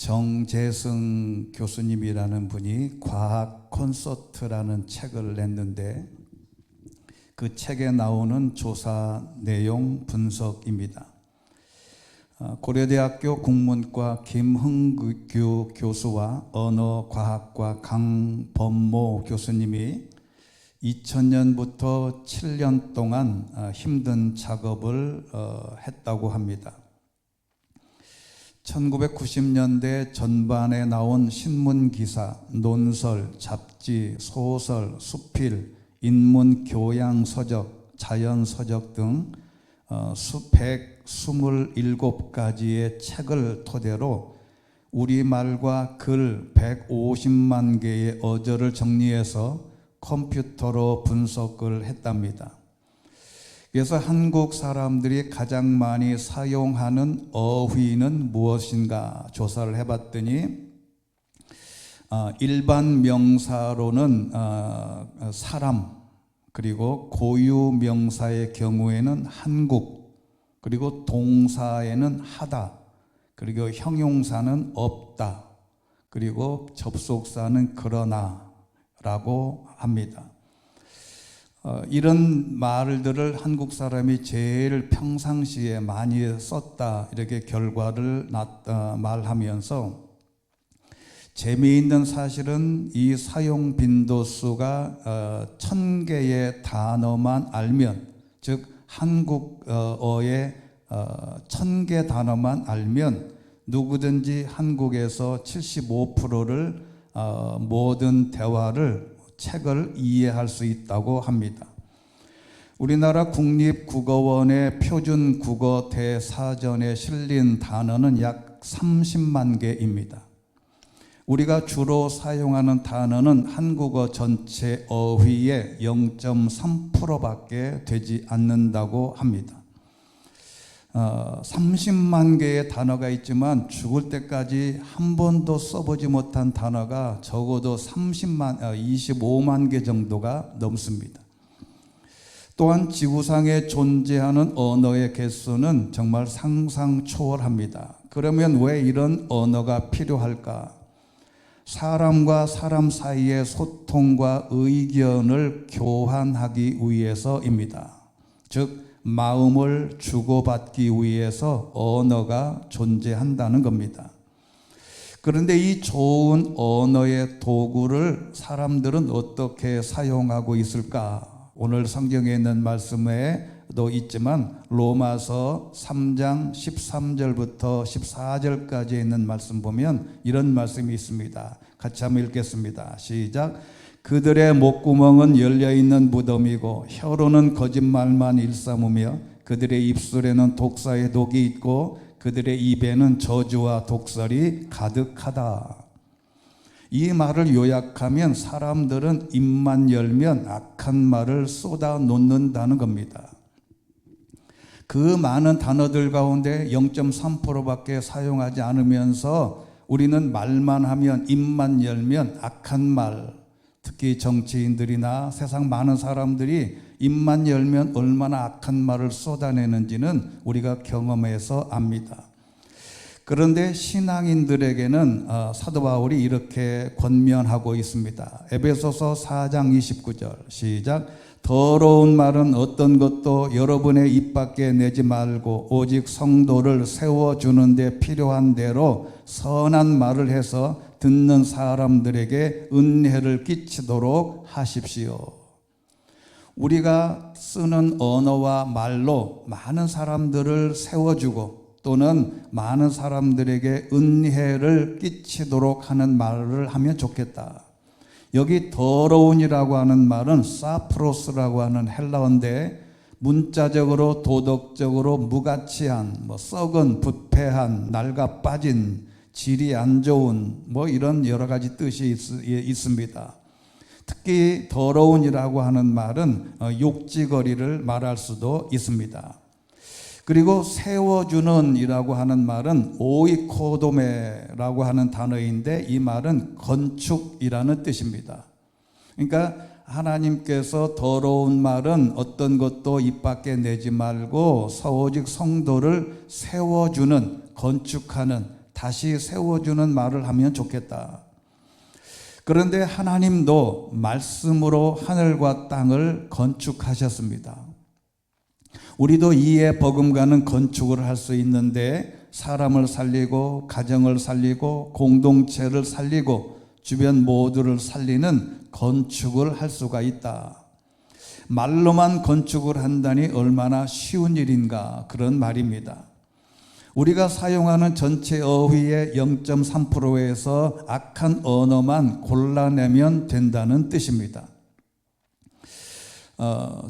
정재승 교수님이라는 분이 과학 콘서트라는 책을 냈는데 그 책에 나오는 조사 내용 분석입니다. 고려대학교 국문과 김흥규 교수와 언어과학과 강범모 교수님이 2000년부터 7년 동안 힘든 작업을 했다고 합니다. 1990년대 전반에 나온 신문기사, 논설, 잡지, 소설, 수필, 인문 교양서적, 자연서적 등 127가지의 책을 토대로 우리말과 글 150만 개의 어조를 정리해서 컴퓨터로 분석을 했답니다. 그래서 한국 사람들이 가장 많이 사용하는 어휘는 무엇인가 조사를 해봤더니 일반 명사로는 사람, 그리고 고유 명사의 경우에는 한국, 그리고 동사에는 하다, 그리고 형용사는 없다, 그리고 접속사는 그러나 라고 합니다. 이런 말들을 한국 사람이 제일 평상시에 많이 썼다, 이렇게 결과를 말하면서 재미있는 사실은 이 사용 빈도수가 1000개의 단어만 알면, 즉 한국어의 1000개 단어만 알면 누구든지 한국에서 75%를 모든 대화를, 책을 이해할 수 있다고 합니다. 우리나라 국립국어원의 표준국어 대사전에 실린 단어는 약 30만 개입니다. 우리가 주로 사용하는 단어는 한국어 전체 어휘의 0.3%밖에 되지 않는다고 합니다. 30만 개의 단어가 있지만 죽을 때까지 한 번도 써보지 못한 단어가 적어도 25만 개 정도가 넘습니다. 또한 지구상에 존재하는 언어의 개수는 정말 상상 초월합니다. 그러면 왜 이런 언어가 필요할까? 사람과 사람 사이의 소통과 의견을 교환하기 위해서입니다. 즉 마음을 주고받기 위해서 언어가 존재한다는 겁니다. 그런데 이 좋은 언어의 도구를 사람들은 어떻게 사용하고 있을까? 오늘 성경에 있는 말씀에도 있지만 로마서 3장 13절부터 14절까지 있는 말씀 보면 이런 말씀이 있습니다. 같이 한번 읽겠습니다. 시작. 그들의 목구멍은 열려있는 무덤이고 혀로는 거짓말만 일삼으며 그들의 입술에는 독사의 독이 있고 그들의 입에는 저주와 독설이 가득하다. 이 말을 요약하면 사람들은 입만 열면 악한 말을 쏟아 놓는다는 겁니다. 그 많은 단어들 가운데 0.3%밖에 사용하지 않으면서 우리는 말만 하면, 입만 열면 악한 말, 특히 정치인들이나 세상 많은 사람들이 입만 열면 얼마나 악한 말을 쏟아내는지는 우리가 경험해서 압니다. 그런데 신앙인들에게는 사도 바울이 이렇게 권면하고 있습니다. 에베소서 4장 29절 시작. 더러운 말은 어떤 것도 여러분의 입 밖에 내지 말고 오직 성도를 세워주는 데 필요한 대로 선한 말을 해서 듣는 사람들에게 은혜를 끼치도록 하십시오. 우리가 쓰는 언어와 말로 많은 사람들을 세워주고 또는 많은 사람들에게 은혜를 끼치도록 하는 말을 하면 좋겠다. 여기 더러운이라고 하는 말은 사프로스라고 하는 헬라어인데 문자적으로 도덕적으로 무가치한, 썩은, 부패한, 낡아 빠진, 질이 안 좋은 이런 여러 가지 뜻이 있습니다. 특히 더러운이라고 하는 말은 욕지거리를 말할 수도 있습니다. 그리고 세워주는 이라고 하는 말은 오이코도메라고 하는 단어인데 이 말은 건축이라는 뜻입니다. 그러니까 하나님께서 더러운 말은 어떤 것도 입 밖에 내지 말고 오직 성도를 세워주는, 건축하는, 다시 세워주는 말을 하면 좋겠다. 그런데 하나님도 말씀으로 하늘과 땅을 건축하셨습니다. 우리도 이에 버금가는 건축을 할 수 있는데 사람을 살리고 가정을 살리고 공동체를 살리고 주변 모두를 살리는 건축을 할 수가 있다. 말로만 건축을 한다니 얼마나 쉬운 일인가, 그런 말입니다. 우리가 사용하는 전체 어휘의 0.3%에서 악한 언어만 골라내면 된다는 뜻입니다.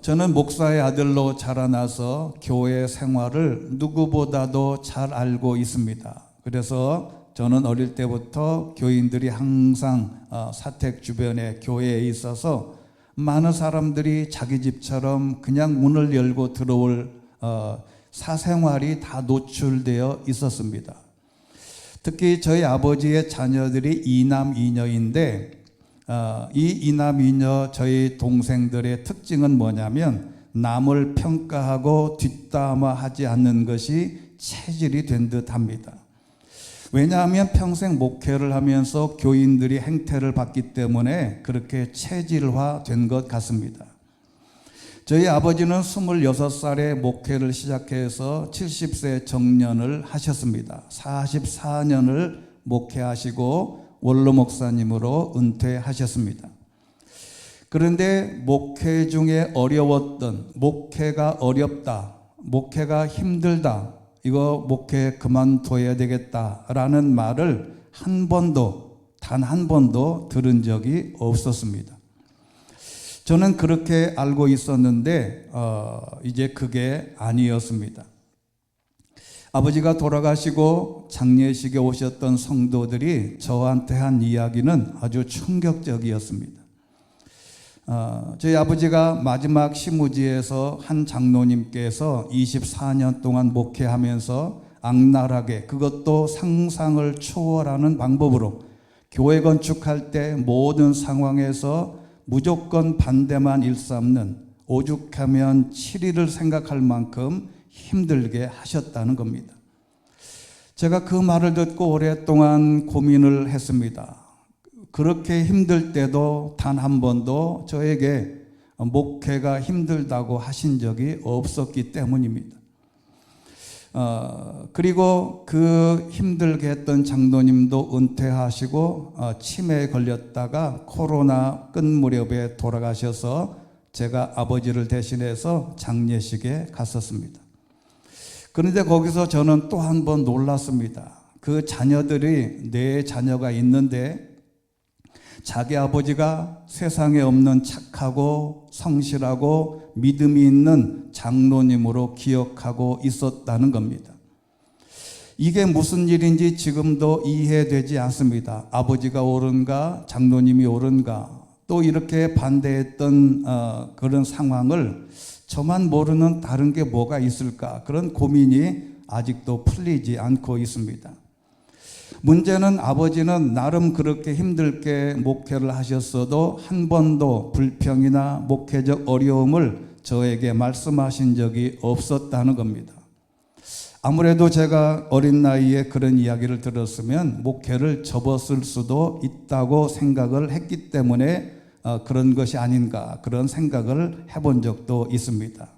저는 목사의 아들로 자라나서 교회 생활을 누구보다도 잘 알고 있습니다. 그래서 저는 어릴 때부터 교인들이 항상 사택 주변에 교회에 있어서 많은 사람들이 자기 집처럼 그냥 문을 열고 들어올 사생활이 다 노출되어 있었습니다. 특히 저희 아버지의 자녀들이 이남 이녀인데 이 이남 이녀 저희 동생들의 특징은 뭐냐면 남을 평가하고 뒷담화하지 않는 것이 체질이 된 듯합니다. 왜냐하면 평생 목회를 하면서 교인들이 행태를 봤기 때문에 그렇게 체질화된 것 같습니다. 저희 아버지는 26살에 목회를 시작해서 70세 정년을 하셨습니다. 44년을 목회하시고 원로 목사님으로 은퇴하셨습니다. 그런데 목회 중에 어려웠던, 목회가 어렵다, 목회가 힘들다, 이거 목회 그만둬야 되겠다라는 말을 단 한 번도 들은 적이 없었습니다. 저는 그렇게 알고 있었는데 이제 그게 아니었습니다. 아버지가 돌아가시고 장례식에 오셨던 성도들이 저한테 한 이야기는 아주 충격적이었습니다. 저희 아버지가 마지막 시무지에서 한 장로님께서 24년 동안 목회하면서 악랄하게, 그것도 상상을 초월하는 방법으로 교회 건축할 때 모든 상황에서 무조건 반대만 일삼는, 오죽하면 7일을 생각할 만큼 힘들게 하셨다는 겁니다. 제가 그 말을 듣고 오랫동안 고민을 했습니다. 그렇게 힘들 때도 단 한 번도 저에게 목회가 힘들다고 하신 적이 없었기 때문입니다. 그리고 그 힘들게 했던 장로님도 은퇴하시고 치매에 걸렸다가 코로나 끝 무렵에 돌아가셔서 제가 아버지를 대신해서 장례식에 갔었습니다. 그런데 거기서 저는 또 한 번 놀랐습니다. 그 자녀들이, 네 자녀가 있는데 자기 아버지가 세상에 없는 착하고 성실하고 믿음이 있는 장로님으로 기억하고 있었다는 겁니다. 이게 무슨 일인지 지금도 이해되지 않습니다. 아버지가 옳은가, 장로님이 옳은가, 또 이렇게 반대했던 그런 상황을 저만 모르는 다른 게 뭐가 있을까, 그런 고민이 아직도 풀리지 않고 있습니다. 문제는 아버지는 나름 그렇게 힘들게 목회를 하셨어도 한 번도 불평이나 목회적 어려움을 저에게 말씀하신 적이 없었다는 겁니다. 아무래도 제가 어린 나이에 그런 이야기를 들었으면 목회를 접었을 수도 있다고 생각을 했기 때문에 그런 것이 아닌가, 그런 생각을 해본 적도 있습니다.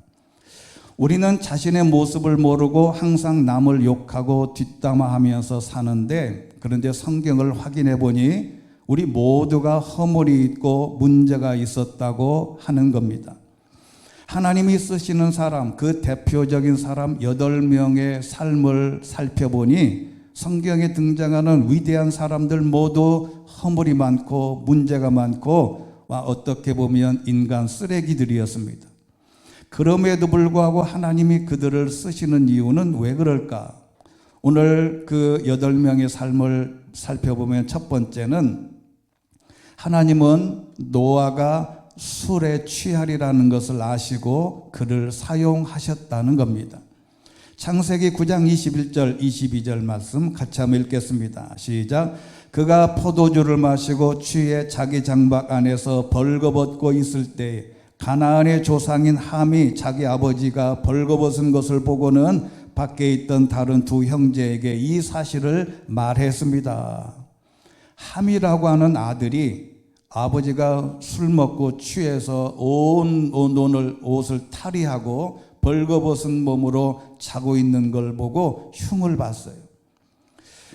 우리는 자신의 모습을 모르고 항상 남을 욕하고 뒷담화하면서 사는데, 그런데 성경을 확인해 보니 우리 모두가 허물이 있고 문제가 있었다고 하는 겁니다. 하나님이 쓰시는 사람, 그 대표적인 사람 8명의 삶을 살펴보니 성경에 등장하는 위대한 사람들 모두 허물이 많고 문제가 많고 어떻게 보면 인간 쓰레기들이었습니다. 그럼에도 불구하고 하나님이 그들을 쓰시는 이유는 왜 그럴까? 오늘 그 8명의 삶을 살펴보면 첫 번째는 하나님은 노아가 술에 취하리라는 것을 아시고 그를 사용하셨다는 겁니다. 창세기 9장 21절 22절 말씀 같이 한번 읽겠습니다. 시작. 그가 포도주를 마시고 취해 자기 장막 안에서 벌거벗고 있을 때에 가나안의 조상인 함이 자기 아버지가 벌거벗은 것을 보고는 밖에 있던 다른 두 형제에게 이 사실을 말했습니다. 함이라고 하는 아들이 아버지가 술 먹고 취해서 온 옷을 탈의하고 벌거벗은 몸으로 자고 있는 걸 보고 흉을 봤어요.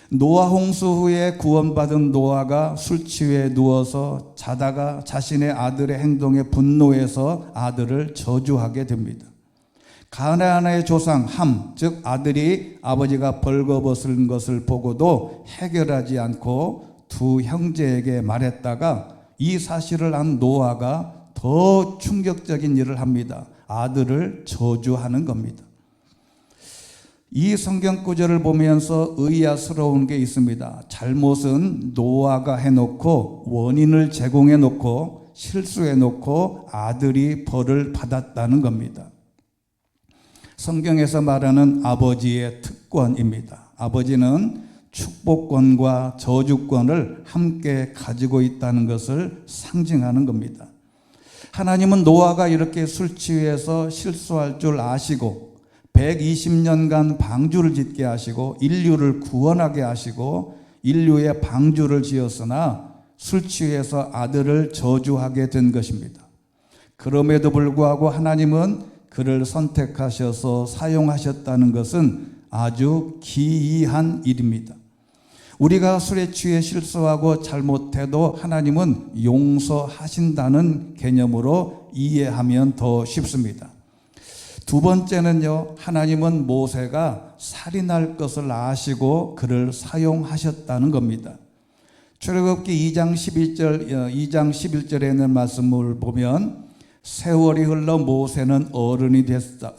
노아 홍수 후에 구원받은 노아가 술 취해 누워서 자다가 자신의 아들의 행동에 분노해서 아들을 저주하게 됩니다. 가나안의 조상 함, 즉 아들이 아버지가 벌거벗은 것을 보고도 해결하지 않고 두 형제에게 말했다가 이 사실을 안 노아가 더 충격적인 일을 합니다. 아들을 저주하는 겁니다. 이 성경 구절을 보면서 의아스러운 게 있습니다. 잘못은 노아가 해놓고 원인을 제공해놓고 실수해놓고 아들이 벌을 받았다는 겁니다. 성경에서 말하는 아버지의 특권입니다. 아버지는 축복권과 저주권을 함께 가지고 있다는 것을 상징하는 겁니다. 하나님은 노아가 이렇게 술 취해서 실수할 줄 아시고 120년간 방주를 짓게 하시고 인류를 구원하게 하시고 인류의 방주를 지었으나 술 취해서 아들을 저주하게 된 것입니다. 그럼에도 불구하고 하나님은 그를 선택하셔서 사용하셨다는 것은 아주 기이한 일입니다. 우리가 술에 취해 실수하고 잘못해도 하나님은 용서하신다는 개념으로 이해하면 더 쉽습니다. 두 번째는요, 하나님은 모세가 살인할 것을 아시고 그를 사용하셨다는 겁니다. 출애굽기 2장 11절에 있는 말씀을 보면 세월이 흘러 모세는 어른이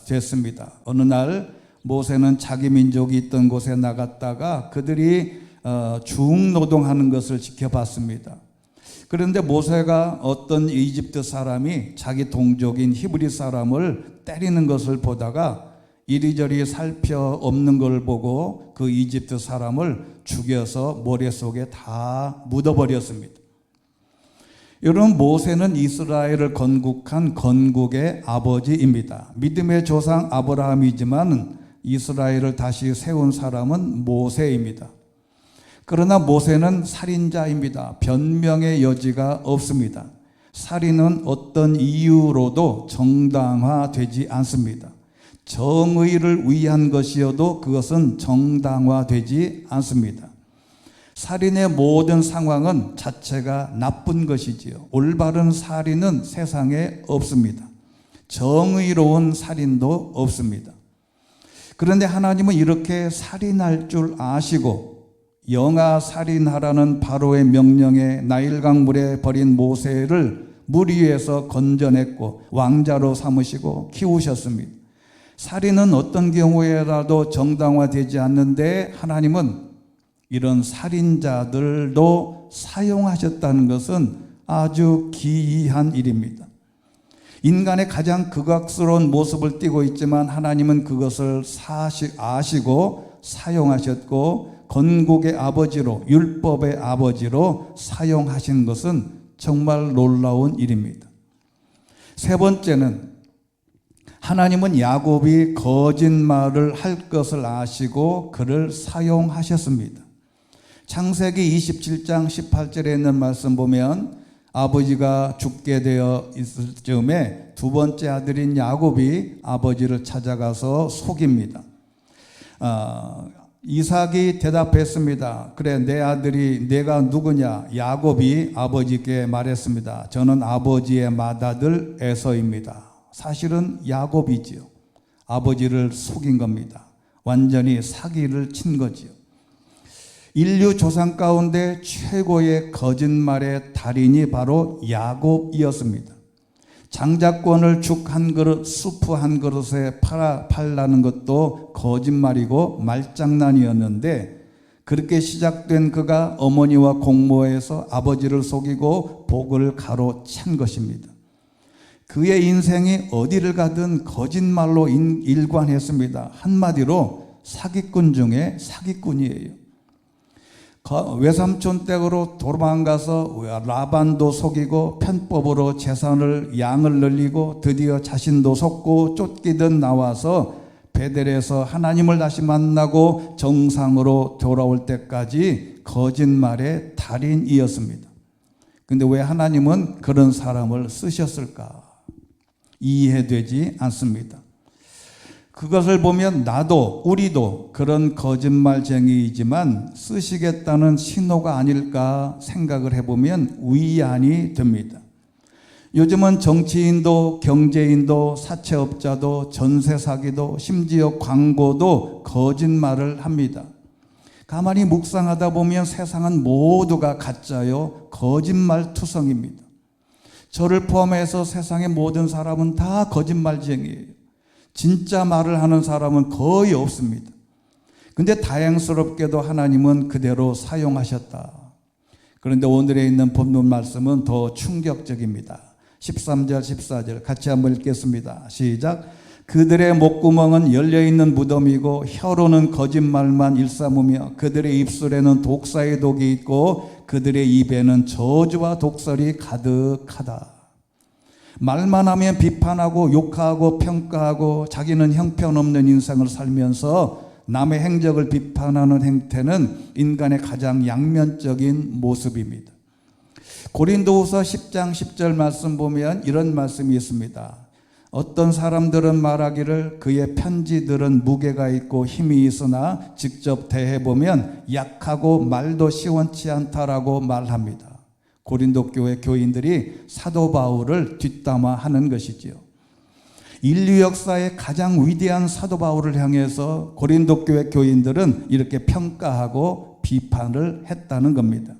됐습니다. 어느 날 모세는 자기 민족이 있던 곳에 나갔다가 그들이 중노동하는 것을 지켜봤습니다. 그런데 모세가 어떤 이집트 사람이 자기 동족인 히브리 사람을 때리는 것을 보다가 이리저리 살펴 없는 걸 보고 그 이집트 사람을 죽여서 모래 속에 다 묻어버렸습니다. 여러분, 모세는 이스라엘을 건국한 건국의 아버지입니다. 믿음의 조상 아브라함이지만 이스라엘을 다시 세운 사람은 모세입니다. 그러나 모세는 살인자입니다. 변명의 여지가 없습니다. 살인은 어떤 이유로도 정당화되지 않습니다. 정의를 위한 것이어도 그것은 정당화되지 않습니다. 살인의 모든 상황은 자체가 나쁜 것이지요. 올바른 살인은 세상에 없습니다. 정의로운 살인도 없습니다. 그런데 하나님은 이렇게 살인할 줄 아시고 영아 살인하라는 바로의 명령에 나일강 물에 버린 모세를 물 위에서 건져냈고 왕자로 삼으시고 키우셨습니다. 살인은 어떤 경우에라도 정당화되지 않는데 하나님은 이런 살인자들도 사용하셨다는 것은 아주 기이한 일입니다. 인간의 가장 극악스러운 모습을 띠고 있지만 하나님은 그것을 아시고 사용하셨고 건국의 아버지로 율법의 아버지로 사용하신 것은 정말 놀라운 일입니다. 세 번째는 하나님은 야곱이 거짓말을 할 것을 아시고 그를 사용하셨습니다. 창세기 27장 18절에 있는 말씀 보면 아버지가 죽게 되어 있을 즈음에 두 번째 아들인 야곱이 아버지를 찾아가서 속입니다. 이삭이 대답했습니다. 그래, 내 아들이 내가 누구냐? 야곱이 아버지께 말했습니다. 저는 아버지의 맏아들 에서입니다. 사실은 야곱이지요. 아버지를 속인 겁니다. 완전히 사기를 친 거지요. 인류 조상 가운데 최고의 거짓말의 달인이 바로 야곱이었습니다. 장자권을 죽 한 그릇, 수프 한 그릇에 팔라는 것도 거짓말이고 말장난이었는데 그렇게 시작된 그가 어머니와 공모해서 아버지를 속이고 복을 가로챈 것입니다. 그의 인생이 어디를 가든 거짓말로 일관했습니다. 한마디로 사기꾼 중에 사기꾼이에요. 외삼촌 댁으로 도망가서 라반도 속이고 편법으로 재산을 양을 늘리고 드디어 자신도 속고 쫓기듯 나와서 베델에서 하나님을 다시 만나고 정상으로 돌아올 때까지 거짓말의 달인이었습니다. 근데 왜 하나님은 그런 사람을 쓰셨을까? 이해되지 않습니다. 그것을 보면 나도 우리도 그런 거짓말쟁이이지만 쓰시겠다는 신호가 아닐까 생각을 해보면 위안이 됩니다. 요즘은 정치인도 경제인도 사채업자도 전세 사기도 심지어 광고도 거짓말을 합니다. 가만히 묵상하다 보면 세상은 모두가 가짜요 거짓말 투성입니다. 저를 포함해서 세상의 모든 사람은 다 거짓말쟁이에요. 진짜 말을 하는 사람은 거의 없습니다. 근데 다행스럽게도 하나님은 그대로 사용하셨다. 그런데 오늘에 있는 본문 말씀은 더 충격적입니다. 13절 14절 같이 한번 읽겠습니다. 시작. 그들의 목구멍은 열려있는 무덤이고 혀로는 거짓말만 일삼으며 그들의 입술에는 독사의 독이 있고 그들의 입에는 저주와 독설이 가득하다. 말만 하면 비판하고 욕하고 평가하고 자기는 형편없는 인생을 살면서 남의 행적을 비판하는 행태는 인간의 가장 양면적인 모습입니다. 고린도후서 10장 10절 말씀 보면 이런 말씀이 있습니다. 어떤 사람들은 말하기를 그의 편지들은 무게가 있고 힘이 있으나 직접 대해보면 약하고 말도 시원치 않다라고 말합니다. 고린도 교회 교인들이 사도 바울을 뒷담화하는 것이지요. 인류 역사의 가장 위대한 사도 바울을 향해서 고린도 교회 교인들은 이렇게 평가하고 비판을 했다는 겁니다.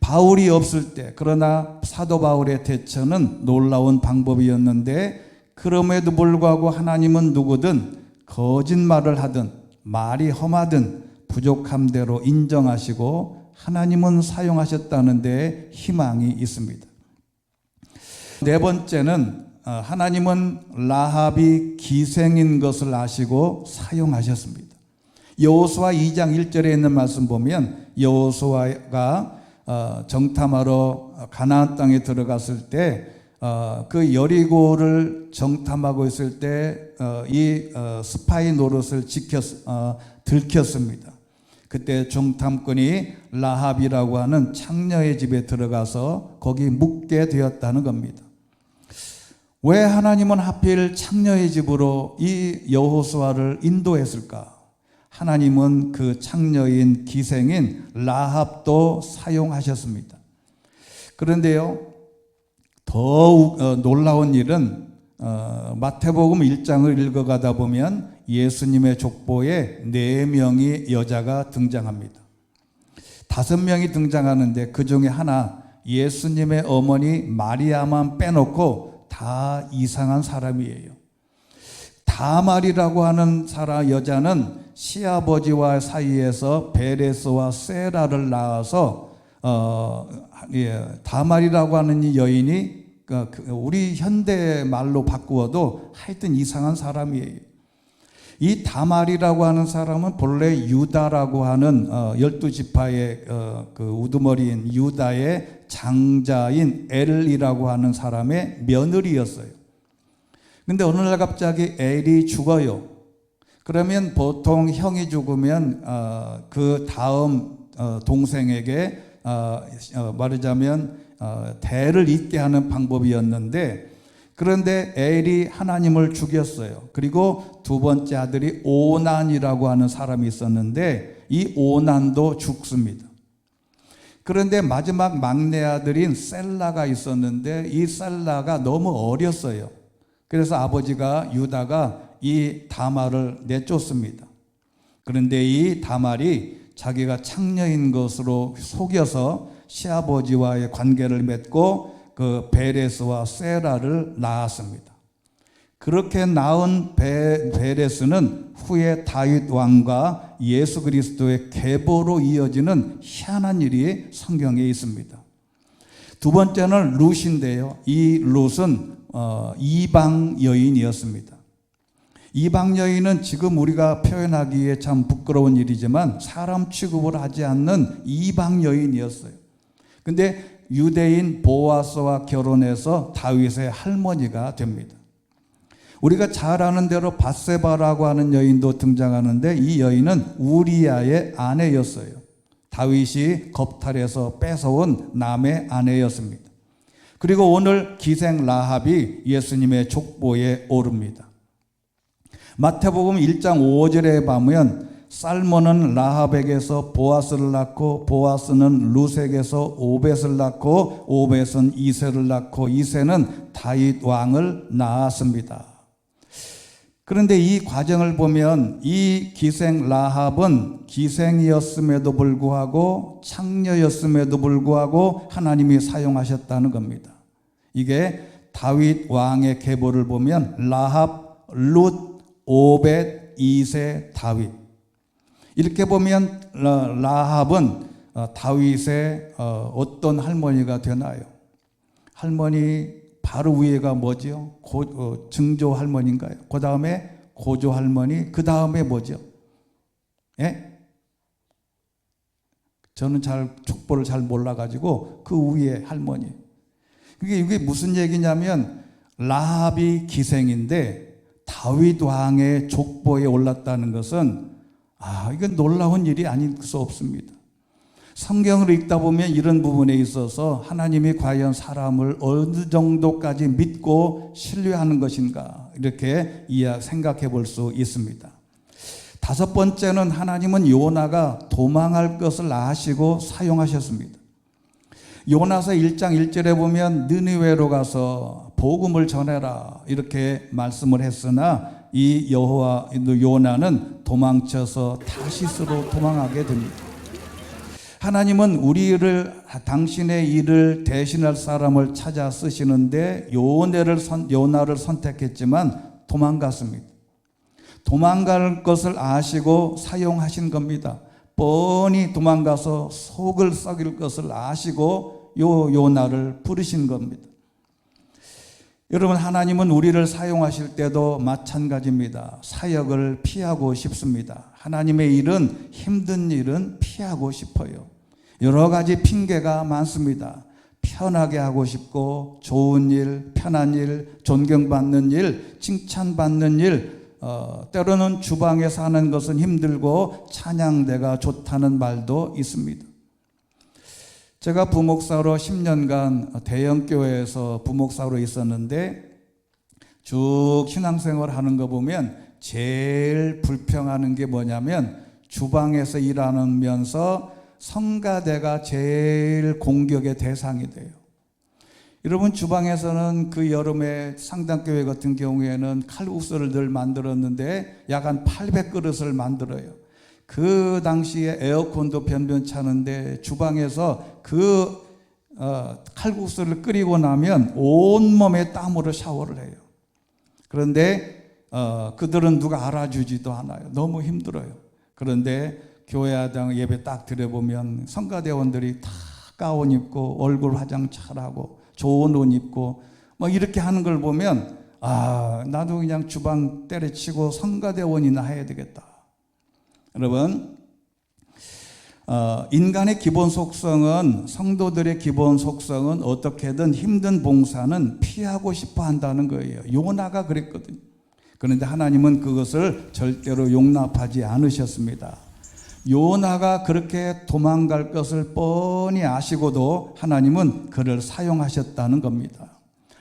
바울이 없을 때 그러나 사도 바울의 대처는 놀라운 방법이었는데 그럼에도 불구하고 하나님은 누구든 거짓말을 하든 말이 험하든 부족함대로 인정하시고 하나님은 사용하셨다는 데 희망이 있습니다. 네 번째는 하나님은 라합이 기생인 것을 아시고 사용하셨습니다. 여호수아 2장 1절에 있는 말씀 보면 여호수아가 정탐하러 가나안 땅에 들어갔을 때 그 여리고를 정탐하고 있을 때 이 스파이 노릇을 들켰습니다. 그때 정탐꾼이 라합이라고 하는 창녀의 집에 들어가서 거기 묵게 되었다는 겁니다. 왜 하나님은 하필 창녀의 집으로 이 여호수아를 인도했을까? 하나님은 그 창녀인 기생인 라합도 사용하셨습니다. 그런데요, 더 놀라운 일은 마태복음 1장을 읽어가다 보면 예수님의 족보에 4명의 여자가 등장합니다. 5명이 등장하는데 그 중에 하나 예수님의 어머니 마리아만 빼놓고 다 이상한 사람이에요. 다말이라고 하는 여자는 시아버지와 사이에서 베레스와 세라를 낳아서 다말이라고 하는 이 여인이 우리 현대 말로 바꾸어도 하여튼 이상한 사람이에요. 이 다말이라고 하는 사람은 본래 유다라고 하는 12지파의 그 우두머리인 유다의 장자인 엘이라고 하는 사람의 며느리였어요. 근데 어느 날 갑자기 엘이 죽어요. 그러면 보통 형이 죽으면 그 다음 동생에게 말하자면 대를 잇게 하는 방법이었는데, 그런데 엘이 하나님을 죽였어요. 그리고 두 번째 아들이 오난이라고 하는 사람이 있었는데 이 오난도 죽습니다. 그런데 마지막 막내 아들인 셀라가 있었는데 이 셀라가 너무 어렸어요. 그래서 아버지가 유다가 이 다말을 내쫓습니다. 그런데 이 다말이 자기가 창녀인 것으로 속여서 시아버지와의 관계를 맺고 그 베레스와 세라를 낳았습니다. 그렇게 낳은 베레스는 후에 다윗 왕과 예수 그리스도의 계보로 이어지는 희한한 일이 성경에 있습니다. 두 번째는 룻인데요. 이 룻은 이방 여인이었습니다. 이방 여인은 지금 우리가 표현하기에 참 부끄러운 일이지만 사람 취급을 하지 않는 이방 여인이었어요. 근데 유대인 보아스와 결혼해서 다윗의 할머니가 됩니다. 우리가 잘 아는 대로 밧세바라고 하는 여인도 등장하는데 이 여인은 우리아의 아내였어요. 다윗이 겁탈해서 뺏어온 남의 아내였습니다. 그리고 오늘 기생 라합이 예수님의 족보에 오릅니다. 마태복음 1장 5절에 보면 살몬은 라합에게서 보아스를 낳고 보아스는 루색에서 오벳을 낳고 오벳은 이새를 낳고 이새는 다윗 왕을 낳았습니다. 그런데 이 과정을 보면 이 기생 라합은 기생이었음에도 불구하고 창녀였음에도 불구하고 하나님이 사용하셨다는 겁니다. 이게 다윗 왕의 계보를 보면 라합, 룻, 오벳, 이새, 다윗. 이렇게 보면 라합은 다윗의 어떤 할머니가 되나요? 할머니 바로 위에가 뭐죠? 증조 할머니인가요? 그 다음에 고조 할머니, 그 다음에 뭐죠? 예? 저는 족보를 잘 몰라가지고 그 위에 할머니. 이게 무슨 얘기냐면 라합이 기생인데 다윗 왕의 족보에 올랐다는 것은 이건 놀라운 일이 아닐 수 없습니다. 성경을 읽다 보면 이런 부분에 있어서 하나님이 과연 사람을 어느 정도까지 믿고 신뢰하는 것인가 이렇게 생각해 볼 수 있습니다. 다섯 번째는 하나님은 요나가 도망할 것을 아시고 사용하셨습니다. 요나서 1장 1절에 보면 느니웨로 가서 복음을 전해라 이렇게 말씀을 했으나 이 요나는 도망쳐서 타시스로 도망하게 됩니다. 하나님은 당신의 일을 대신할 사람을 찾아 쓰시는데 요나를 선택했지만 도망갔습니다. 도망갈 것을 아시고 사용하신 겁니다. 뻔히 도망가서 속을 썩일 것을 아시고 요나를 부르신 겁니다. 여러분, 하나님은 우리를 사용하실 때도 마찬가지입니다. 사역을 피하고 싶습니다. 하나님의 일은, 힘든 일은 피하고 싶어요. 여러 가지 핑계가 많습니다. 편하게 하고 싶고, 좋은 일, 편한 일, 존경받는 일, 칭찬받는 일, 때로는 주방에서 하는 것은 힘들고 찬양대가 좋다는 말도 있습니다. 제가 부목사로 10년간 대형교회에서 부목사로 있었는데 쭉 신앙생활 하는 거 보면 제일 불평하는 게 뭐냐면 주방에서 일하면서 성가대가 제일 공격의 대상이 돼요. 여러분, 주방에서는 그 여름에 상당교회 같은 경우에는 칼국수를 늘 만들었는데 약 한 800그릇을 만들어요. 그 당시에 에어컨도 변변찮은데 주방에서 칼국수를 끓이고 나면 온몸에 땀으로 샤워를 해요. 그런데 그들은 누가 알아주지도 않아요. 너무 힘들어요. 그런데 교회당 예배 딱 드려보면 성가대원들이 다 가운 입고 얼굴 화장 잘하고 좋은 옷 입고 뭐 이렇게 하는 걸 보면 나도 그냥 주방 때려치고 성가대원이나 해야 되겠다. 여러분, 인간의 기본 속성은, 성도들의 기본 속성은 어떻게든 힘든 봉사는 피하고 싶어 한다는 거예요. 요나가 그랬거든요. 그런데 하나님은 그것을 절대로 용납하지 않으셨습니다. 요나가 그렇게 도망갈 것을 뻔히 아시고도 하나님은 그를 사용하셨다는 겁니다.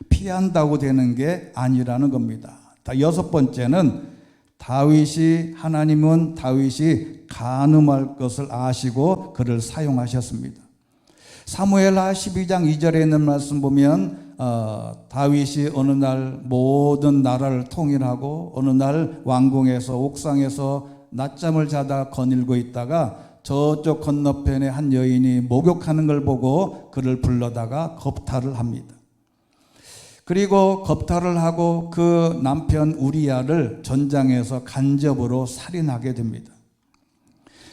피한다고 되는 게 아니라는 겁니다. 여섯 번째는 하나님은 다윗이 간음할 것을 아시고 그를 사용하셨습니다. 사무엘하 12장 2절에 있는 말씀 보면 다윗이 어느 날 모든 나라를 통일하고 어느 날 왕궁에서 옥상에서 낮잠을 자다 거닐고 있다가 저쪽 건너편에 한 여인이 목욕하는 걸 보고 그를 불러다가 겁탈을 합니다. 그리고 겁탈을 하고 그 남편 우리야를 전장에서 간접으로 살인하게 됩니다.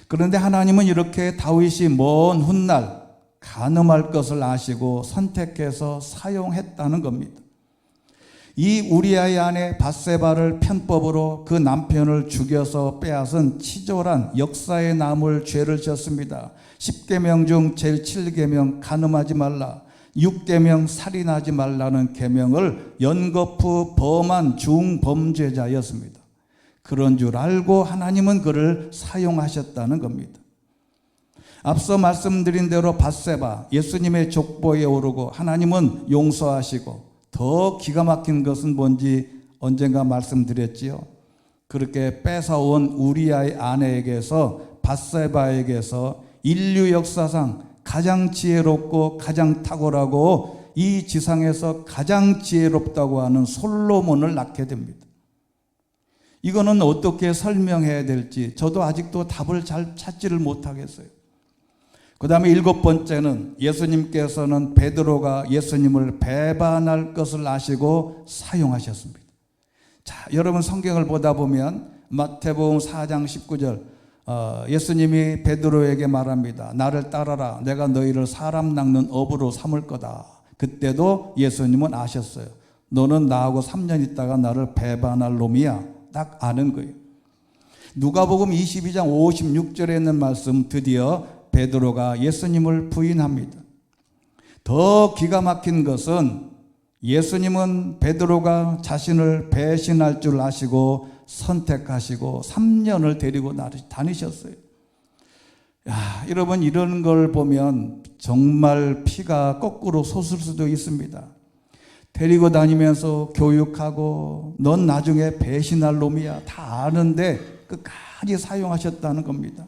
그런데 하나님은 이렇게 다윗이 먼 훗날 간음할 것을 아시고 선택해서 사용했다는 겁니다. 이 우리야의 아내 밧세바를 편법으로 그 남편을 죽여서 빼앗은 치졸한 역사에 남을 죄를 졌습니다. 10계명 중 제일 7계명 간음하지 말라. 6계명 살인하지 말라는 계명을 연거푸 범한 중범죄자였습니다. 그런 줄 알고 하나님은 그를 사용하셨다는 겁니다. 앞서 말씀드린 대로 밧세바, 예수님의 족보에 오르고 하나님은 용서하시고, 더 기가 막힌 것은 뭔지 언젠가 말씀드렸지요. 그렇게 뺏어온 우리아의 아내에게서, 밧세바에게서 인류 역사상 가장 지혜롭고 가장 탁월하고 이 지상에서 가장 지혜롭다고 하는 솔로몬을 낳게 됩니다. 이거는 어떻게 설명해야 될지 저도 아직도 답을 잘 찾지를 못하겠어요. 그 다음에 7번째는 예수님께서는 베드로가 예수님을 배반할 것을 아시고 사용하셨습니다. 자, 여러분 성경을 보다 보면 마태복음 4장 19절 예수님이 베드로에게 말합니다. 나를 따라라. 내가 너희를 사람 낚는 어부로 삼을 거다. 그때도 예수님은 아셨어요. 너는 나하고 3년 있다가 나를 배반할 놈이야. 딱 아는 거예요. 누가복음 22장 56절에 있는 말씀, 드디어 베드로가 예수님을 부인합니다. 더 기가 막힌 것은 예수님은 베드로가 자신을 배신할 줄 아시고 선택하시고 3년을 데리고 다니셨어요. 야, 여러분, 이런 걸 보면 정말 피가 거꾸로 솟을 수도 있습니다. 데리고 다니면서 교육하고 넌 나중에 배신할 놈이야 다 아는데 끝까지 사용하셨다는 겁니다.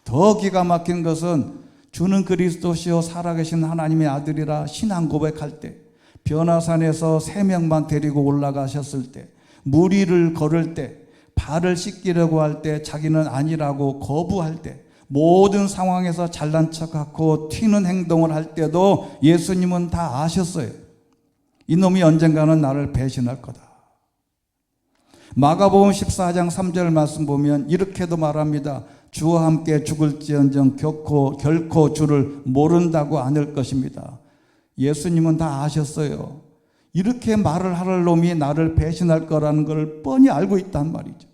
더 기가 막힌 것은 주는 그리스도시요 살아계신 하나님의 아들이라 신앙 고백할 때, 변화산에서 3명만 데리고 올라가셨을 때, 무리를 걸을 때, 발을 씻기려고 할 때 자기는 아니라고 거부할 때, 모든 상황에서 잘난 척하고 튀는 행동을 할 때도 예수님은 다 아셨어요. 이놈이 언젠가는 나를 배신할 거다. 마가복음 14장 3절 말씀 보면 이렇게도 말합니다. 주와 함께 죽을지언정 결코 주를 모른다고 않을 것입니다. 예수님은 다 아셨어요. 이렇게 말을 할 놈이 나를 배신할 거라는 걸 뻔히 알고 있단 말이죠.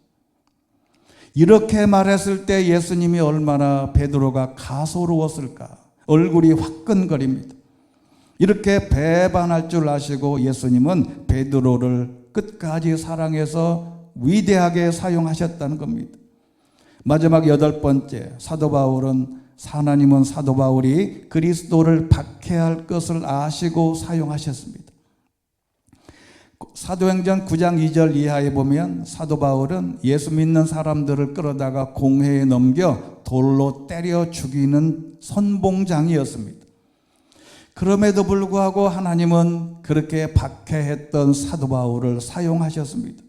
이렇게 말했을 때 예수님이 얼마나 베드로가 가소로웠을까. 얼굴이 화끈거립니다. 이렇게 배반할 줄 아시고 예수님은 베드로를 끝까지 사랑해서 위대하게 사용하셨다는 겁니다. 마지막 8번째, 하나님은 사도 바울이 그리스도를 박해할 것을 아시고 사용하셨습니다. 사도행전 9장 2절 이하에 보면 사도 바울은 예수 믿는 사람들을 끌어다가 공회에 넘겨 돌로 때려 죽이는 선봉장이었습니다. 그럼에도 불구하고 하나님은 그렇게 박해했던 사도 바울을 사용하셨습니다.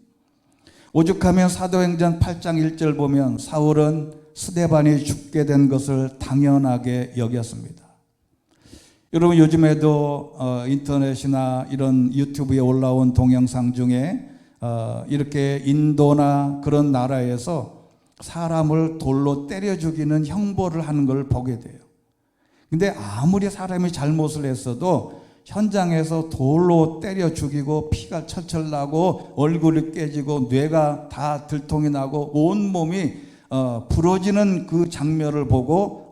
오죽하면 사도행전 8장 1절 보면 사울은 스데반이 죽게 된 것을 당연하게 여겼습니다. 여러분, 요즘에도 인터넷이나 이런 유튜브에 올라온 동영상 중에 이렇게 인도나 그런 나라에서 사람을 돌로 때려 죽이는 형벌을 하는 걸 보게 돼요. 근데 아무리 사람이 잘못을 했어도 현장에서 돌로 때려 죽이고 피가 철철 나고 얼굴이 깨지고 뇌가 다 들통이 나고 온몸이 부러지는 그 장면을 보고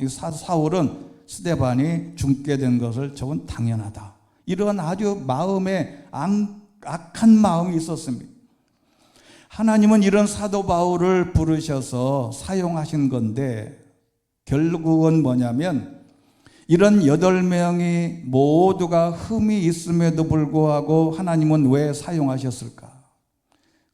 이 사울은 스데반이 죽게 된 것을 저건 당연하다. 이런 아주 마음에 악한 마음이 있었습니다. 하나님은 이런 사도 바울을 부르셔서 사용하신 건데 결국은 뭐냐면 이런 8명이 모두가 흠이 있음에도 불구하고 하나님은 왜 사용하셨을까?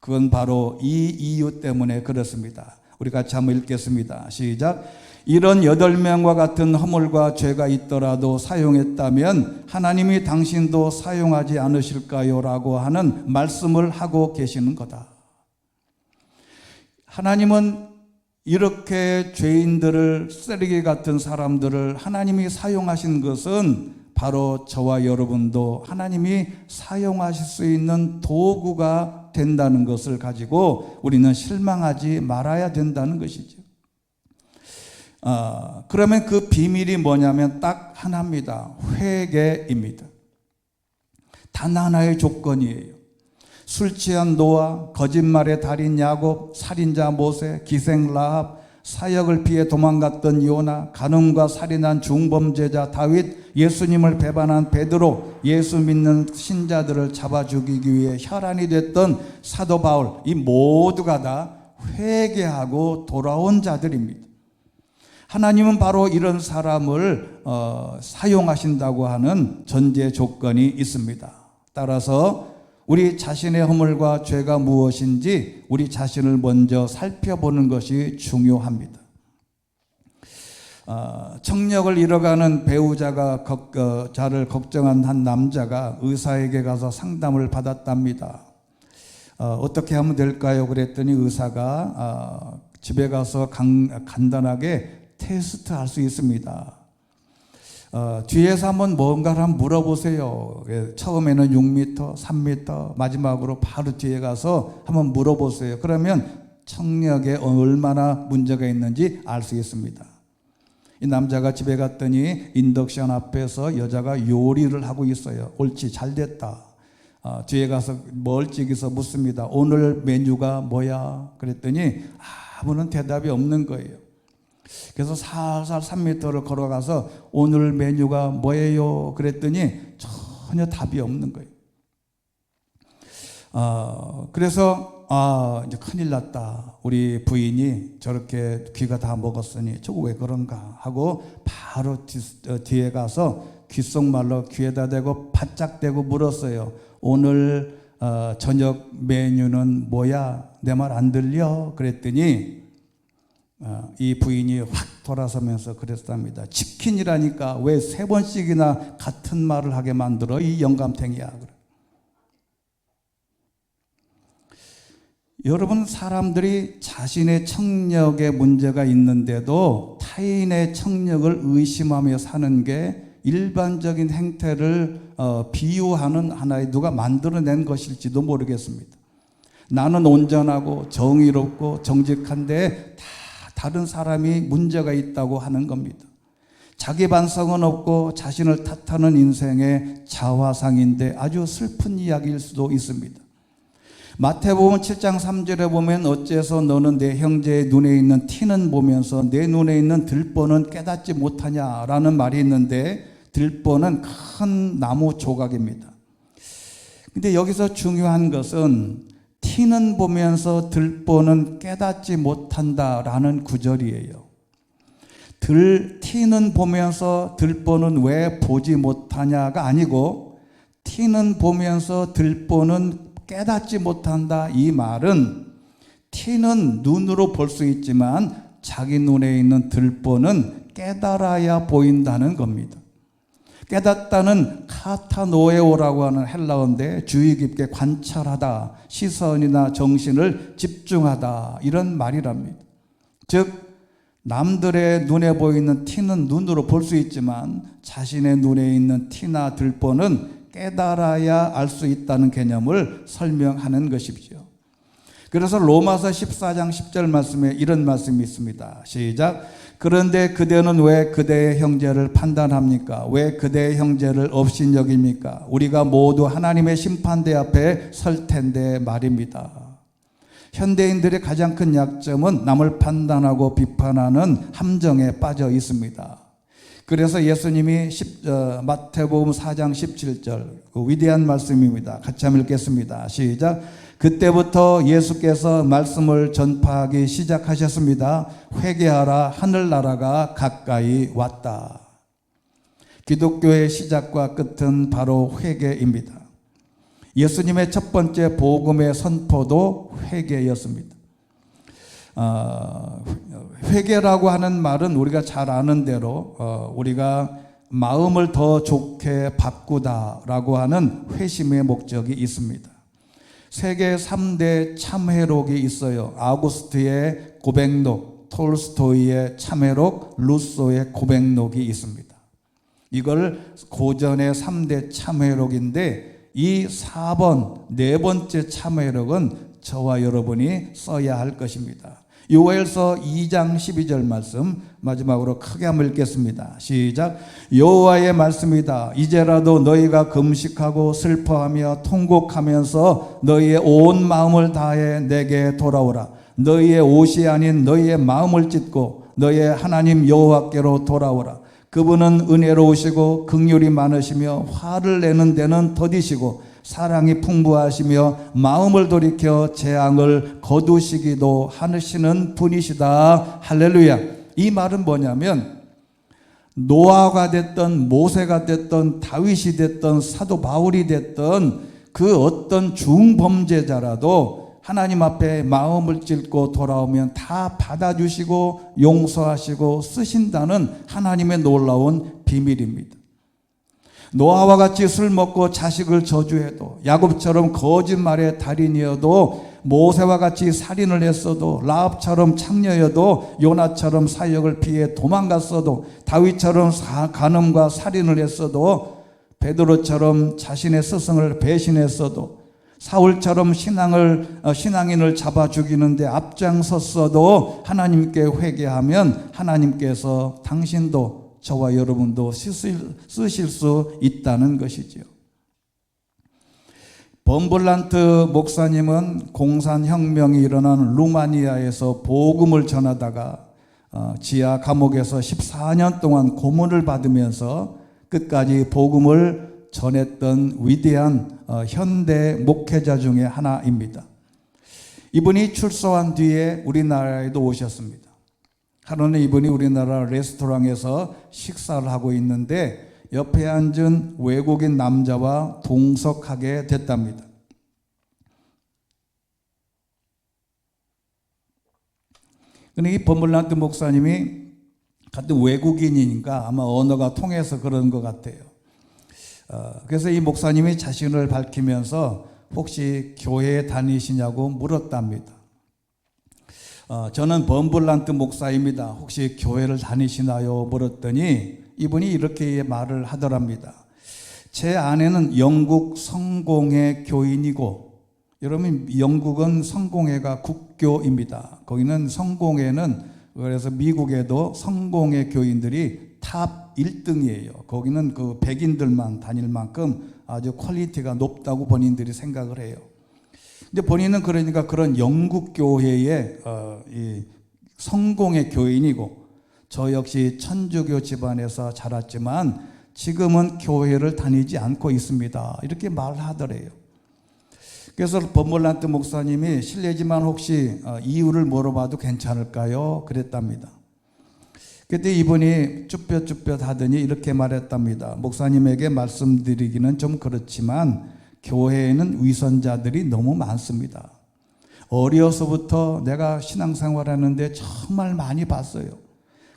그건 바로 이 이유 때문에 그렇습니다. 우리 같이 한번 읽겠습니다. 시작. 이런 8명과 같은 허물과 죄가 있더라도 사용했다면 하나님이 당신도 사용하지 않으실까요? 라고 하는 말씀을 하고 계시는 거다. 하나님은 이렇게 죄인들을, 쓰레기 같은 사람들을 하나님이 사용하신 것은 바로 저와 여러분도 하나님이 사용하실 수 있는 도구가 된다는 것을 가지고 우리는 실망하지 말아야 된다는 것이죠. 그러면 그 비밀이 뭐냐면 딱 하나입니다. 회개입니다. 단 하나의 조건이에요. 술 취한 노아, 거짓말의 달인 야곱, 살인자 모세, 기생 라합, 사역을 피해 도망갔던 요나, 간음과 살인한 중범죄자 다윗, 예수님을 배반한 베드로, 예수 믿는 신자들을 잡아 죽이기 위해 혈안이 됐던 사도 바울, 이 모두가 다 회개하고 돌아온 자들입니다. 하나님은 바로 이런 사람을 사용하신다고 하는 전제 조건이 있습니다. 따라서 우리 자신의 허물과 죄가 무엇인지 우리 자신을 먼저 살펴보는 것이 중요합니다. 청력을 잃어가는 배우자가 자를 걱정한 한 남자가 의사에게 가서 상담을 받았답니다. 어떻게 하면 될까요? 그랬더니 의사가 집에 가서 간단하게 테스트 할 수 있습니다. 뒤에서 한번 뭔가를 한번 물어보세요. 처음에는 6m, 3m, 마지막으로 바로 뒤에 가서 한번 물어보세요. 그러면 청력에 얼마나 문제가 있는지 알 수 있습니다. 이 남자가 집에 갔더니 인덕션 앞에서 여자가 요리를 하고 있어요. 옳지, 잘 됐다. 뒤에 가서 멀찍이서 묻습니다. 오늘 메뉴가 뭐야? 그랬더니 아무런 대답이 없는 거예요. 그래서 살살 3m를 걸어가서 오늘 메뉴가 뭐예요? 그랬더니 전혀 답이 없는 거예요. 그래서 이제 큰일 났다. 우리 부인이 저렇게 귀가 다 먹었으니 저거 왜 그런가 하고 바로 뒤에 가서 귓속말로 귀에다 대고 바짝 대고 물었어요. 오늘 저녁 메뉴는 뭐야? 내 말 안 들려? 그랬더니 이 부인이 확 돌아서면서 그랬답니다. 치킨이라니까 왜 3번씩이나 같은 말을 하게 만들어? 이 영감탱이야. 여러분, 사람들이 자신의 청력에 문제가 있는데도 타인의 청력을 의심하며 사는 게 일반적인 행태를 비유하는 하나의 누가 만들어낸 것일지도 모르겠습니다. 나는 온전하고 정의롭고 정직한데 다른 사람이 문제가 있다고 하는 겁니다. 자기 반성은 없고 자신을 탓하는 인생의 자화상인데 아주 슬픈 이야기일 수도 있습니다. 마태복음 7장 3절에 보면 어째서 너는 내 형제의 눈에 있는 티는 보면서 내 눈에 있는 들보는 깨닫지 못하냐라는 말이 있는데, 들보는 큰 나무 조각입니다. 근데 여기서 중요한 것은 티는 보면서 들보는 깨닫지 못한다라는 구절이에요. 티는 보면서 들보는 왜 보지 못하냐가 아니고, 티는 보면서 들보는 깨닫지 못한다. 이 말은 티는 눈으로 볼 수 있지만 자기 눈에 있는 들보는 깨달아야 보인다는 겁니다. 깨닫다는 카타노에오라고 하는 헬라어인데 주의 깊게 관찰하다, 시선이나 정신을 집중하다, 이런 말이랍니다. 즉 남들의 눈에 보이는 티는 눈으로 볼 수 있지만 자신의 눈에 있는 티나 들보는 깨달아야 알 수 있다는 개념을 설명하는 것이죠. 그래서 로마서 14장 10절 말씀에 이런 말씀이 있습니다. 시작. 그런데 그대는 왜 그대의 형제를 판단합니까? 왜 그대의 형제를 업신여깁니까? 우리가 모두 하나님의 심판대 앞에 설 텐데 말입니다. 현대인들의 가장 큰 약점은 남을 판단하고 비판하는 함정에 빠져 있습니다. 그래서 예수님이 마태복음 4장 17절 그 위대한 말씀입니다. 같이 한번 읽겠습니다. 시작. 그때부터 예수께서 말씀을 전파하기 시작하셨습니다. 회개하라, 하늘나라가 가까이 왔다. 기독교의 시작과 끝은 바로 회개입니다. 예수님의 첫 번째 복음의 선포도 회개였습니다. 회개라고 하는 말은 우리가 잘 아는 대로 우리가 마음을 더 좋게 바꾸다라고 하는 회심의 목적이 있습니다. 세계 3대 참회록이 있어요. 아우구스트의 고백록, 톨스토이의 참회록, 루소의 고백록이 있습니다. 이걸 고전의 3대 참회록인데 이 4번, 네 번째 참회록은 저와 여러분이 써야 할 것입니다. 요엘서 2장 12절 말씀 마지막으로 크게 한번 읽겠습니다. 시작. 여호와의 말씀이다. 이제라도 너희가 금식하고 슬퍼하며 통곡하면서 너희의 온 마음을 다해 내게 돌아오라. 너희의 옷이 아닌 너희의 마음을 찢고 너희의 하나님 여호와께로 돌아오라. 그분은 은혜로우시고 긍휼이 많으시며 화를 내는 데는 더디시고 사랑이 풍부하시며 마음을 돌이켜 재앙을 거두시기도 하시는 분이시다. 할렐루야. 이 말은 뭐냐면 노아가 됐던 모세가 됐던 다윗이 됐던 사도 바울이 됐던 그 어떤 중범죄자라도 하나님 앞에 마음을 찢고 돌아오면 다 받아주시고 용서하시고 쓰신다는 하나님의 놀라운 비밀입니다. 노아와 같이 술 먹고 자식을 저주해도, 야곱처럼 거짓말의 달인이어도, 모세와 같이 살인을 했어도, 라합처럼 창녀여도, 요나처럼 사역을 피해 도망갔어도, 다윗처럼 간음과 살인을 했어도, 베드로처럼 자신의 스승을 배신했어도, 사울처럼 신앙인을 잡아 죽이는데 앞장섰어도 하나님께 회개하면 하나님께서 당신도 저와 여러분도 쓰실 수 있다는 것이지요. 범블란트 목사님은 공산혁명이 일어난 루마니아에서 복음을 전하다가 지하 감옥에서 14년 동안 고문을 받으면서 끝까지 복음을 전했던 위대한 현대 목회자 중에 하나입니다. 이분이 출소한 뒤에 우리나라에도 오셨습니다. 하루는 이분이 우리나라 레스토랑에서 식사를 하고 있는데 옆에 앉은 외국인 남자와 동석하게 됐답니다. 근데 이 범블란트 목사님이 같은 외국인이니까 아마 언어가 통해서 그런 것 같아요. 그래서 이 목사님이 자신을 밝히면서 혹시 교회에 다니시냐고 물었답니다. 저는 범블란트 목사입니다. 혹시 교회를 다니시나요? 물었더니 이분이 이렇게 말을 하더랍니다. 제 아내는 영국 성공회 교인이고, 여러분 영국은 성공회가 국교입니다. 거기는 성공회는, 그래서 미국에도 성공회 교인들이 탑 1등이에요. 거기는 그 백인들만 다닐 만큼 아주 퀄리티가 높다고 본인들이 생각을 해요. 근데 본인은 그러니까 그런 영국 교회의 성공의 교인이고, 저 역시 천주교 집안에서 자랐지만 지금은 교회를 다니지 않고 있습니다. 이렇게 말하더래요. 그래서 범블란트 목사님이 실례지만 혹시 이유를 물어봐도 괜찮을까요? 그랬답니다. 그때 이분이 쭈뼛쭈뼛 하더니 이렇게 말했답니다. 목사님에게 말씀드리기는 좀 그렇지만 교회에는 위선자들이 너무 많습니다. 어려서부터 내가 신앙생활하는데 정말 많이 봤어요.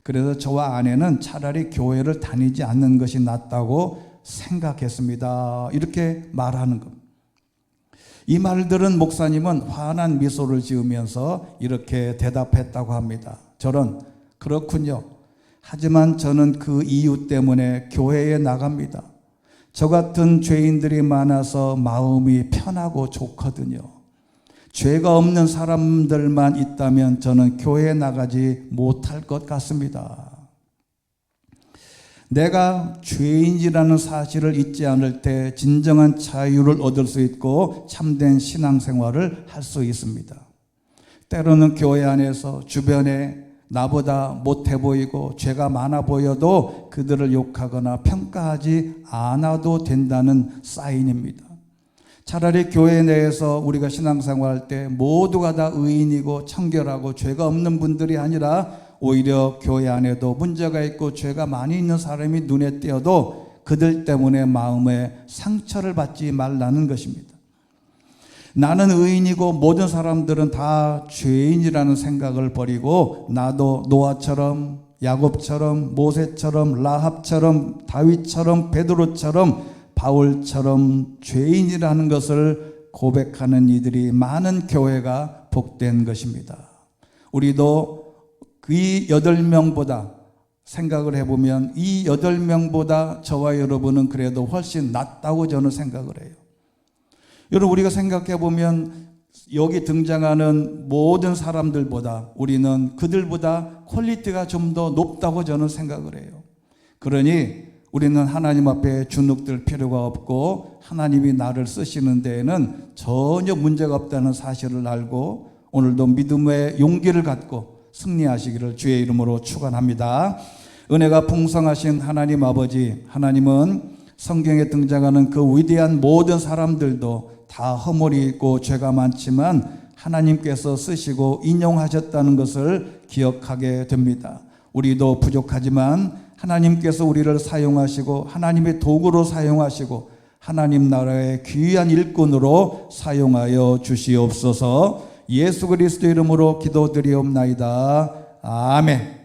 그래서 저와 아내는 차라리 교회를 다니지 않는 것이 낫다고 생각했습니다. 이렇게 말하는 겁니다. 이 말들은 목사님은 환한 미소를 지으면서 이렇게 대답했다고 합니다. 저는 그렇군요. 하지만 저는 그 이유 때문에 교회에 나갑니다. 저 같은 죄인들이 많아서 마음이 편하고 좋거든요. 죄가 없는 사람들만 있다면 저는 교회에 나가지 못할 것 같습니다. 내가 죄인이라는 사실을 잊지 않을 때 진정한 자유를 얻을 수 있고 참된 신앙생활을 할 수 있습니다. 때로는 교회 안에서 주변에 나보다 못해 보이고 죄가 많아 보여도 그들을 욕하거나 평가하지 않아도 된다는 사인입니다. 차라리 교회 내에서 우리가 신앙생활할 때 모두가 다 의인이고 청결하고 죄가 없는 분들이 아니라 오히려 교회 안에도 문제가 있고 죄가 많이 있는 사람이 눈에 띄어도 그들 때문에 마음에 상처를 받지 말라는 것입니다. 나는 의인이고 모든 사람들은 다 죄인이라는 생각을 버리고 나도 노아처럼, 야곱처럼, 모세처럼, 라합처럼, 다윗처럼, 베드로처럼, 바울처럼 죄인이라는 것을 고백하는 이들이 많은 교회가 복된 것입니다. 우리도 이 8명보다 생각을 해보면 이 8명보다 저와 여러분은 그래도 훨씬 낫다고 저는 생각을 해요. 여러분, 우리가 생각해보면 여기 등장하는 모든 사람들보다 우리는 그들보다 퀄리티가 좀 더 높다고 저는 생각을 해요. 그러니 우리는 하나님 앞에 주눅들 필요가 없고 하나님이 나를 쓰시는 데에는 전혀 문제가 없다는 사실을 알고 오늘도 믿음의 용기를 갖고 승리하시기를 주의 이름으로 축원합니다. 은혜가 풍성하신 하나님 아버지, 하나님은 성경에 등장하는 그 위대한 모든 사람들도 다 허물이 있고 죄가 많지만 하나님께서 쓰시고 인용하셨다는 것을 기억하게 됩니다. 우리도 부족하지만 하나님께서 우리를 사용하시고 하나님의 도구로 사용하시고 하나님 나라의 귀한 일꾼으로 사용하여 주시옵소서. 예수 그리스도 이름으로 기도드리옵나이다. 아멘.